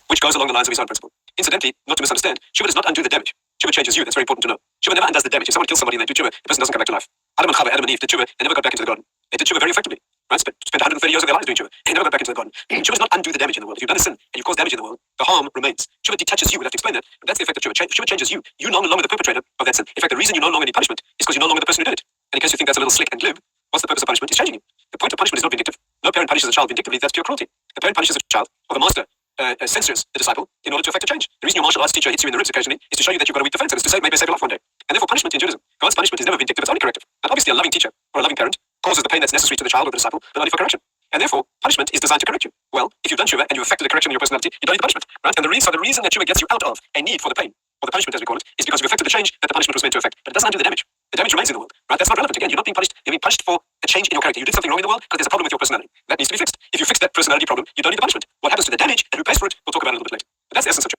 which goes along the lines of his own principle. Incidentally, not to misunderstand, Tshuva does not undo the damage. Tshuva changes you. That's very important to know. Tshuva never undoes the damage. If someone kills somebody and they do Tshuva, the person doesn't come back to life. Adam and Chava, Adam and Eve did Tshuva, they never got back into the garden. They did Tshuva very effectively. Right? Spent 130 years of their lives doing Tshuva. They never got back into the garden. Tshuva does not undo the damage in the world. If you've done a sin and you've caused damage in the world, the harm remains. Tshuva detaches you. We'll have to explain that. But that's the effect of Tshuva. Tshuva changes you. You're no longer the perpetrator of that sin. In fact, the reason you no longer need punishment is because you're no longer the person who did it. And in case you think that's a little slick and glib, what's the purpose of punishment? It's changing you. The point of punishment is not vindictive. No parent punishes a child vindictively. That's pure cruelty. The parent punishes a child, or the master censures the disciple in order to effect a change. The reason your martial arts teacher hits you in the ribs occasionally is to show you that you've got a weak defense and it's to say maybe save your life one day. And therefore punishment in Judaism, God's punishment is never vindictive, it's only corrective. And obviously a loving teacher or a loving parent causes the pain that's necessary to the child or the disciple, but only for correction. And therefore punishment is designed to correct you. Well, if you've done Tshuva and you've effected a correction in your personality, you don't need the punishment. Right? And the reason that Tshuva gets you out of a need for the pain, or the punishment as we call it, is because you've effected the change that the punishment was meant to effect. But it doesn't undo the damage. The damage remains in the world. Right? That's not relevant. Again, you're not being punished. You're being punished for a change in your character. You did something wrong in the world because there's a problem with your personality. That needs to be fixed. If you fix that personality problem, you don't need the punishment. What happens to the damage and who pays for it, we'll talk about it a little bit later. But that's the essence of Tshuva.